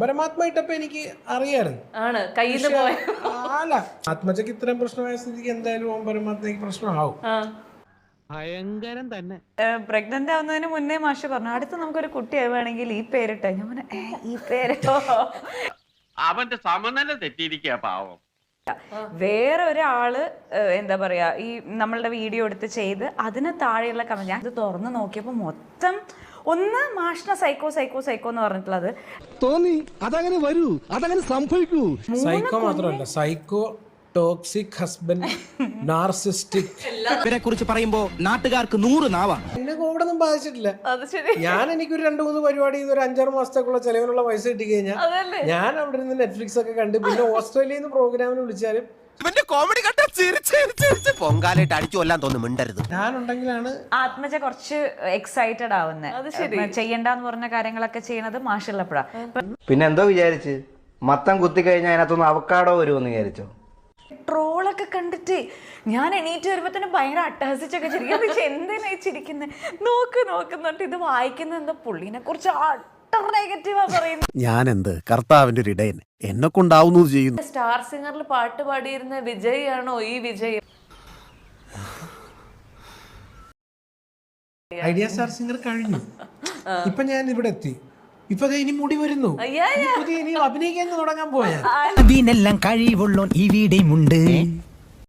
പരമാത്മ ഇട്ടപ്പോ എനിക്ക് അറിയായിരുന്നു. അല്ല, ആത്മജയ്ക്ക് ഇത്രയും പ്രശ്നമായ സ്ഥിതിക്ക് എന്തായാലും ഓം പരമാത്മയ്ക്ക് പ്രശ്നമാവും. ഭയങ്കരം തന്നെ. പ്രഗ്നന്റ് ആവുന്നതിന് മുന്നേ മാഷ് പറഞ്ഞു അടുത്ത് നമുക്കൊരു കുട്ടി ആവുകയാണെങ്കിൽ ഈ പേരിട്ടോ. ഞാൻ പറഞ്ഞു ഈ പേരോ? അവന്റെ സമനില തെറ്റിയിരിക്കുക പാവം. വേറെ ഒരാള് എന്താ പറയാ ഈ നമ്മളുടെ വീഡിയോ എടുത്ത് ചെയ്ത് അതിന് താഴെയുള്ള കമന്റ് ഞാൻ ഇത് തുറന്ന് നോക്കിയപ്പോ മൊത്തം ഒന്ന് മാഷിന സൈക്കോ സൈക്കോ സൈക്കോ എന്ന് പറഞ്ഞിട്ടുള്ളത് തോന്നി. അതങ്ങനെ വരൂ, അതങ്ങനെ സംഭവിക്കൂ. സൈക്കോ മാത്രമല്ല, സൈക്കോ, ടോക്സിക് ഹസ്ബൻഡ്, നാർസിസ്റ്റിക്. ഇവരെ കുറിച്ച് പറയുമ്പോ നാട്ടുകാർക്ക് 100 നാവാണ്. എന്നെ കോവിഡ് ഒന്നും ബാധിച്ചിട്ടില്ല. ഞാൻ എനിക്കൊരു 2-3 പരിപാടി ഒരു 5-6 മാസത്തേക്കുള്ള ചെലവിനുള്ള പൈസ കിട്ടി കഴിഞ്ഞാൽ ഞാൻ അവിടെ നിന്ന് നെറ്റ്ഫ്ലിക്സ് ഒക്കെ കണ്ട് പിന്നെ ഓസ്ട്രേലിയയിൽ നിന്ന് പ്രോഗ്രാമിന് വിളിച്ചാലും കോമഡി പൊങ്കാലായിട്ട് അടിച്ചു കൊല്ലാൻ തോന്നുന്നു. മിണ്ടരുത്. ഞാനുണ്ടെങ്കിലാണ് ആത്മജ കുറച്ച് എക്സൈറ്റഡ് ആവുന്നത്. ചെയ്യണ്ടെന്ന് പറഞ്ഞ കാര്യങ്ങളൊക്കെ ചെയ്യണത് മാഷുള്ളപ്പോഴാ. പിന്നെ എന്തോ വിചാരിച്ച് മത്തം കുത്തി കഴിഞ്ഞാൽ അതിനകത്തൊന്ന് അവക്കാടോ വരുമെന്ന് വിചാരിച്ചോ? ട്രോളൊക്കെ കണ്ടിട്ട് ഞാൻ എണീറ്റ് വരുമ്പോ തന്നെ ഭയങ്കര അട്ടഹസിച്ചൊക്കെ ചിരിക്കും. എന്തിനാ ചിരിക്കുന്നത്? നോക്കുന്നുണ്ട് ഇത് വായിക്കുന്ന എന്താ പുള്ളിനെ കുറിച്ച് നെഗറ്റീവാ പറയുന്നത്. ഞാൻ എന്ത് കർത്താവിന്റെ ഒരു ഇടയൻ, എന്നെ കൊണ്ടാവുന്നു ചെയ്യുന്നു. സ്റ്റാർ സിംഗറിൽ പാട്ട് പാടിയിരുന്ന വിജയ് ആണോ ഈ വിജയ്? ഐഡിയ സ്റ്റാർ സിംഗർ കഴിഞ്ഞു. ഇപ്പൊ ഞാൻ ഇവിടെ എത്തി. ഇപ്പൊ ഇനി മുടി വരുന്നു. ഇനി അഭിനയിക്കാൻ തുടങ്ങാൻ പോയാ അതിനെല്ലാം കഴിവുള്ളോ ഇവിടെയുമുണ്ട്.